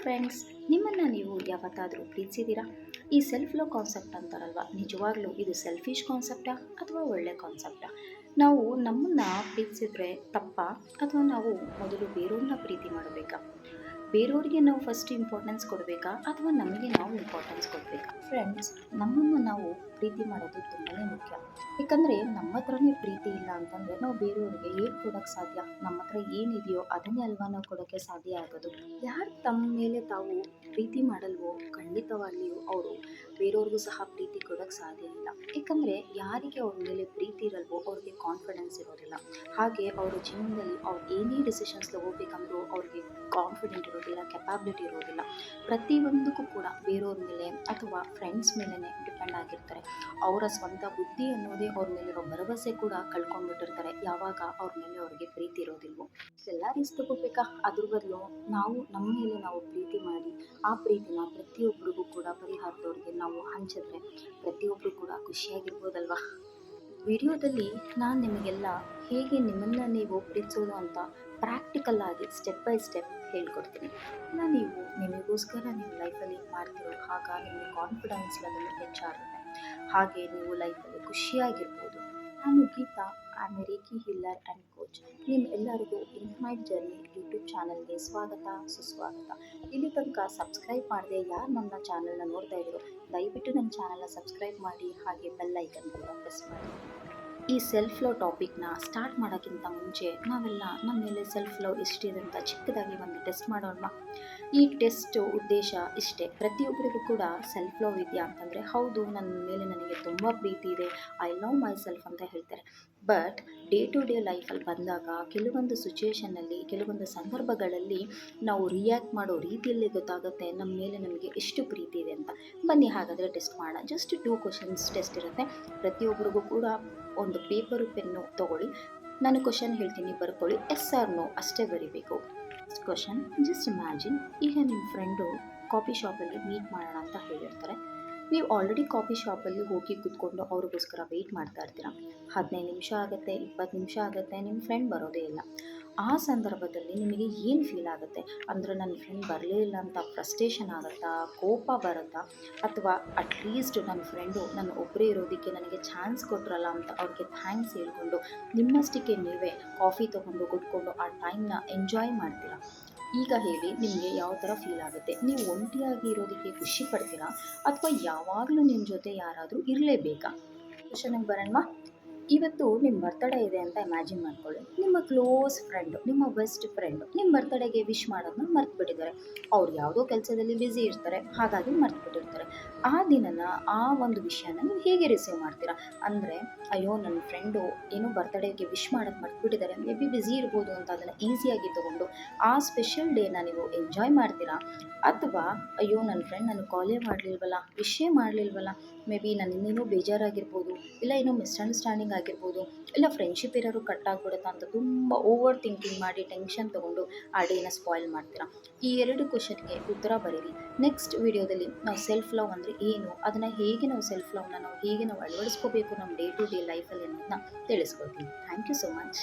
Friends, ನಿಮ್ಮನ್ನು ನೀವು ಯಾವತ್ತಾದರೂ ಪ್ರೀತಿಸಿದ್ದೀರಾ? ಈ ಸೆಲ್ಫ್ ಲವ್ ಕಾನ್ಸೆಪ್ಟ್ ಅಂತಾರಲ್ವ, ನಿಜವಾಗ್ಲೂ ಇದು ಸೆಲ್ಫಿಶ್ ಕಾನ್ಸೆಪ್ಟಾ ಅಥವಾ ಒಳ್ಳೆ ಕಾನ್ಸೆಪ್ಟಾ? ನಾವು ನಮ್ಮನ್ನು ಪ್ರೀತಿಸಿದ್ರೆ ತಪ್ಪಾ ಅಥವಾ ನಾವು ಮೊದಲು ಬೇರೆಯವ್ರನ್ನ ಪ್ರೀತಿ ಮಾಡಬೇಕಾ? ಬೇರೆಯವ್ರಿಗೆ ನಾವು ಫಸ್ಟ್ ಇಂಪಾರ್ಟೆನ್ಸ್ ಕೊಡಬೇಕಾ ಅಥವಾ ನಮಗೆ ನಾವು ಇಂಪಾರ್ಟೆನ್ಸ್ ಕೊಡಬೇಕಾ? ಫ್ರೆಂಡ್ಸ್, ನಮ್ಮನ್ನು ನಾವು ಪ್ರೀತಿ ಮಾಡೋದು ತುಂಬಾ ಮುಖ್ಯ. ಯಾಕಂದರೆ ನಮ್ಮ ಹತ್ರನೇ ಪ್ರೀತಿ ಇಲ್ಲ ಅಂತಂದರೆ ನಾವು ಬೇರೆಯವ್ರಿಗೆ ಏನು ಕೊಡೋಕ್ಕೆ ಸಾಧ್ಯ? ನಮ್ಮ ಹತ್ರ ಏನಿದೆಯೋ ಅದನ್ನೇ ಅಲ್ವಾ ನಾವು ಕೊಡೋಕ್ಕೆ ಸಾಧ್ಯ ಆಗೋದು. ಯಾರು ತಮ್ಮ ಮೇಲೆ ತಾವು ಪ್ರೀತಿ ಮಾಡಲ್ವೋ ಖಂಡಿತವಾಗಿಯೂ ಅವರು ಬೇರೆಯವ್ರಿಗೂ ಸಹ ಪ್ರೀತಿ ಕೊಡೋಕ್ಕೆ ಸಾಧ್ಯ ಇಲ್ಲ. ಯಾಕಂದರೆ ಯಾರಿಗೆ ಅವ್ರ ಮೇಲೆ ಪ್ರೀತಿ ಇರಲ್ವೋ ಅವ್ರಿಗೆ ಕಾನ್ಫಿಡೆನ್ಸ್ ಇರೋದಿಲ್ಲ. ಹಾಗೆ ಅವರ ಜೀವನದಲ್ಲಿ ಅವ್ರು ಏನೇ ಡಿಸಿಷನ್ಸ್ ತಗೋಬೇಕಂದ್ರೂ ಅವ್ರಿಗೆ ಕಾನ್ಫಿಡೆಂಟ್ ಇರೋದಿಲ್ಲ, ಕೆಪಾಬಿಲಿಟಿ ಇರೋದಿಲ್ಲ. ಪ್ರತಿಯೊಂದಕ್ಕೂ ಕೂಡ ಬೇರೆಯವ್ರ ಮೇಲೆ ಅಥವಾ ಫ್ರೆಂಡ್ಸ್ ಮೇಲೇ ಡಿಪೆಂಡ್ ಆಗಿರ್ತಾರೆ. ಅವರ ಸ್ವಂತ ಬುದ್ಧಿ ಅನ್ನೋದೇ ಅವ್ರ ಮೇಲಿರೋ ಭರವಸೆ ಕೂಡ ಕಳ್ಕೊಂಡ್ಬಿಟ್ಟಿರ್ತಾರೆ ಯಾವಾಗ ಅವ್ರ ಮೇಲೆ ಅವ್ರಿಗೆ ಪ್ರೀತಿ ಇರೋದಿಲ್ವೋ. ಎಲ್ಲ ರಿಸ್ಕ್ ತಗೋಬೇಕಾ? ಅದ್ರ ಬದಲು ನಾವು ನಮ್ಮ ಮೇಲೆ ನಾವು ಪ್ರೀತಿ ಮಾಡಿ ಆ ಪ್ರೀತಿನ ಪ್ರತಿಯೊಬ್ಬರಿಗೂ ಕೂಡ ಪರಿಹಾರದವ್ರಿಗೆ ನಾವು ಹಂಚಿದ್ರೆ ಪ್ರತಿಯೊಬ್ಬರು ಕೂಡ ಖುಷಿಯಾಗಿರ್ಬೋದಲ್ವಾ? ವಿಡಿಯೋದಲ್ಲಿ ನಾನು ನಿಮಗೆಲ್ಲ ಹೇಗೆ ನಿಮ್ಮನ್ನು ನೀವು ಪ್ರೀತಿಸೋದು ಅಂತ ಪ್ರಾಕ್ಟಿಕಲ್ ಆಗಿ ಸ್ಟೆಪ್ ಬೈ ಸ್ಟೆಪ್ ಹೇಳ್ಕೊಡ್ತೀನಿ. ಇಲ್ಲ ನೀವು ನಿಮಗೋಸ್ಕರ ನಿಮ್ಮ ಲೈಫಲ್ಲಿ ಮಾಡ್ತಿರೋ ಆಗ ನಿಮಗೆ ಕಾನ್ಫಿಡೆನ್ಸ್ ಲೆವೆಲ್ ಹೆಚ್ಚಾಗುತ್ತೆ. ಹಾಗೆ ನೀವು ಲೈಫಲ್ಲಿ ಖುಷಿಯಾಗಿರ್ಬೋದು. ನಾನು Geeta, I am a reiki healer and coach. ನಿಮ್ಮ ಎಲ್ಲರಿಗೂ ಇನ್ಫೈಟ್ ಜರ್ನಿ ಯೂಟ್ಯೂಬ್ ಚಾನಲ್ಗೆ ಸ್ವಾಗತ, ಸುಸ್ವಾಗತ. ಇಲ್ಲಿ ತನಕ ಸಬ್ಸ್ಕ್ರೈಬ್ ಮಾಡದೆ ಯಾರು ನನ್ನ ಚಾನಲ್ನ ನೋಡ್ತಾ ಇದ್ದೀರೋ ದಯವಿಟ್ಟು ನನ್ನ ಚಾನಲ್ನ ಸಬ್ಸ್ಕ್ರೈಬ್ ಮಾಡಿ, ಹಾಗೆ ಬೆಲ್ ಐಕನ್ ಕೂಡ ಪ್ರೆಸ್ ಮಾಡಿ. ಈ ಸೆಲ್ಫ್ ಲವ್ ಟಾಪಿಕ್ನ ಸ್ಟಾರ್ಟ್ ಮಾಡೋಕ್ಕಿಂತ ಮುಂಚೆ ನಾವೆಲ್ಲ ನಮ್ಮ ಮೇಲೆ ಸೆಲ್ಫ್ ಲವ್ ಎಷ್ಟಿದೆ ಅಂತ ಚಿಕ್ಕದಾಗಿ ಒಂದು ಟೆಸ್ಟ್ ಮಾಡೋಣ. ಈ ಟೆಸ್ಟ್ ಉದ್ದೇಶ ಇಷ್ಟೇ, ಪ್ರತಿಯೊಬ್ಬರಿಗೂ ಕೂಡ ಸೆಲ್ಫ್ ಲವ್ ಇದೆಯಾ ಅಂತಂದರೆ ಹೌದು, ನನ್ನ ಮೇಲೆ ನನಗೆ ತುಂಬ ಪ್ರೀತಿ ಇದೆ, ಐ ಲವ್ ಮೈ ಸೆಲ್ಫ್ ಅಂತ ಹೇಳ್ತಾರೆ. ಬಟ್ ಡೇ ಟು ಡೇ ಲೈಫಲ್ಲಿ ಬಂದಾಗ ಕೆಲವೊಂದು ಸಿಚುವೇಷನ್ನಲ್ಲಿ, ಕೆಲವೊಂದು ಸಂದರ್ಭಗಳಲ್ಲಿ ನಾವು ರಿಯಾಕ್ಟ್ ಮಾಡೋ ರೀತಿಯಲ್ಲಿ ಗೊತ್ತಾಗುತ್ತೆ ನಮ್ಮ ಮೇಲೆ ನಮಗೆ ಎಷ್ಟು ಪ್ರೀತಿ ಇದೆ ಅಂತ. ಬನ್ನಿ ಹಾಗಾದರೆ ಟೆಸ್ಟ್ ಮಾಡೋಣ. ಜಸ್ಟ್ 2 ಕ್ವಶನ್ಸ್ ಟೆಸ್ಟ್ ಇರುತ್ತೆ. ಪ್ರತಿಯೊಬ್ಬರಿಗೂ ಕೂಡ ಒಂದು ಪೇಪರು ಪೆನ್ನು ತೊಗೊಳ್ಳಿ. ನಾನು ಕ್ವಶನ್ ಹೇಳ್ತೀನಿ, ಬರ್ಕೊಳ್ಳಿ. ಎಸ್ ಆರ್ ನೋ ಅಷ್ಟೇ ಬರೀಬೇಕು. ಕ್ವಶನ್, ಜಸ್ಟ್ ಇಮ್ಯಾಜಿನ್, ಈಗ ನಿಮ್ಮ ಫ್ರೆಂಡು ಕಾಫಿ ಶಾಪಲ್ಲಿ ಮೀಟ್ ಮಾಡೋಣ ಅಂತ ಹೇಳಿರ್ತಾರೆ. ನೀವು ಆಲ್ರೆಡಿ ಕಾಫಿ ಶಾಪಲ್ಲಿ ಹೋಗಿ ಕೂತ್ಕೊಂಡು ಅವ್ರಿಗೋಸ್ಕರ ವೆಯ್ಟ್ ಮಾಡ್ತಾ ಇರ್ತೀರ. 15 ನಿಮಿಷ ಆಗುತ್ತೆ, 20 ನಿಮಿಷ ಆಗುತ್ತೆ, ನಿಮ್ಮ ಫ್ರೆಂಡ್ ಬರೋದೇ ಇಲ್ಲ. ಆ ಸಂದರ್ಭದಲ್ಲಿ ನಿಮಗೆ ಏನು ಫೀಲ್ ಆಗುತ್ತೆ? ಅಂದರೆ ನನ್ನ ಫ್ರೆಂಡ್ ಬರಲೇ ಇಲ್ಲ ಅಂತ ಫ್ರಸ್ಟ್ರೇಷನ್ ಆಗುತ್ತಾ, ಕೋಪ ಬರುತ್ತಾ, ಅಥವಾ ಅಟ್ಲೀಸ್ಟ್ ನನ್ನ ಫ್ರೆಂಡು ನನ್ನ ಒಬ್ಬರೇ ಇರೋದಕ್ಕೆ ನನಗೆ ಚಾನ್ಸ್ ಕೊಟ್ರಲ್ಲ ಅಂತ ಅವ್ರಿಗೆ ಥ್ಯಾಂಕ್ಸ್ ಹೇಳ್ಕೊಂಡು ನಿಮ್ಮಷ್ಟಕ್ಕೆ ನೀವೇ ಕಾಫಿ ತೊಗೊಂಡು ಕುಟ್ಕೊಂಡು ಆ ಟೈಮ್ನ ಎಂಜಾಯ್ ಮಾಡ್ತೀರಾ? ಈಗ ಹೇಳಿ, ನಿಮಗೆ ಯಾವ ಥರ ಫೀಲ್ ಆಗುತ್ತೆ? ನೀವು ಒಂಟಿಯಾಗಿ ಇರೋದಕ್ಕೆ ಖುಷಿ ಪಡ್ತೀರಾ ಅಥವಾ ಯಾವಾಗಲೂ ನಿಮ್ಮ ಜೊತೆ ಯಾರಾದರೂ ಇರಲೇಬೇಕಾ? ಕ್ವಶನಿಗೆ ಬರೋಣ. ಇವತ್ತು ನಿಮ್ಮ ಬರ್ತಡೇ ಇದೆ ಅಂತ ಇಮ್ಯಾಜಿನ್ ಮಾಡ್ಕೊಳ್ಳಿ. ನಿಮ್ಮ ಕ್ಲೋಸ್ ಫ್ರೆಂಡು, ನಿಮ್ಮ ಬೆಸ್ಟ್ ಫ್ರೆಂಡು ನಿಮ್ಮ ಬರ್ತಡೇಗೆ ವಿಶ್ ಮಾಡೋದನ್ನ ಮರ್ತು ಬಿಟ್ಟಿದ್ದಾರೆ. ಅವ್ರು ಯಾವುದೋ ಕೆಲಸದಲ್ಲಿ ಬ್ಯುಸಿ ಇರ್ತಾರೆ, ಹಾಗಾಗಿ ಮರ್ತು ಬಿಟ್ಟಿರ್ತಾರೆ. ಆ ದಿನನ, ಆ ಒಂದು ವಿಷಯನ ನೀವು ಹೇಗೆ ರಿಸೀವ್ ಮಾಡ್ತೀರಾ? ಅಂದರೆ ಅಯ್ಯೋ, ನನ್ನ ಫ್ರೆಂಡು ಏನೋ ಬರ್ತಡೇಗೆ ವಿಶ್ ಮಾಡೋದು ಮರ್ತು ಬಿಟ್ಟಿದ್ದಾರೆ, ಮೇ ಬಿ ಬ್ಯುಸಿ ಇರ್ಬೋದು ಅಂತ ಅದನ್ನು ಈಸಿಯಾಗಿ ತೊಗೊಂಡು ಆ ಸ್ಪೆಷಲ್ ಡೇನ ನೀವು ಎಂಜಾಯ್ ಮಾಡ್ತೀರಾ? ಅಥವಾ ಅಯ್ಯೋ, ನನ್ನ ಫ್ರೆಂಡ್ ನನಗೆ ಕಾಲೇ ಮಾಡಲಿಲ್ವಲ್ಲ, ವಿಶೇ ಮಾಡಲಿಲ್ವಲ್ಲ, ಮೇ ಬಿ ನಾನು ಇನ್ನೇನೋ ಬೇಜಾರಾಗಿರ್ಬೋದು, ಇಲ್ಲ ಏನೋ ಮಿಸ್ಅಂಡರ್ಸ್ಟ್ಯಾಂಡಿಂಗ್ ಆಗಿರ್ಬೋದು, ಇಲ್ಲ ಫ್ರೆಂಡ್ಶಿಪ್ ಏನಾದ್ರು ಕಟ್ ಆಗಿಬಿಡುತ್ತಾ ಅಂತ ತುಂಬ ಓವರ್ ಥಿಂಕಿಂಗ್ ಮಾಡಿ ಟೆನ್ಷನ್ ತೊಗೊಂಡು ಆ ಡೇನ ಸ್ಪಾಯ್ಲ್ ಮಾಡ್ತೀರಾ? ಈ 2 ಕ್ವಶನ್ಗೆ ಉತ್ತರ ಬರೀರಿ. ನೆಕ್ಸ್ಟ್ ವಿಡಿಯೋದಲ್ಲಿ ನಾವು ಸೆಲ್ಫ್ ಲವ್ ಅಂದರೆ ಏನು, ಅದನ್ನು ಹೇಗೆ ನಾವು ಸೆಲ್ಫ್ ಲವ್ನ ನಾವು ಹೇಗೆ ನಾವು ಅಳವಡಿಸ್ಕೋಬೇಕು ನಮ್ಮ ಡೇ ಟು ಡೇ ಲೈಫಲ್ಲಿ ಅನ್ನೋದನ್ನ ತಿಳಿಸ್ಕೊಡ್ತೀನಿ. Thank you so much.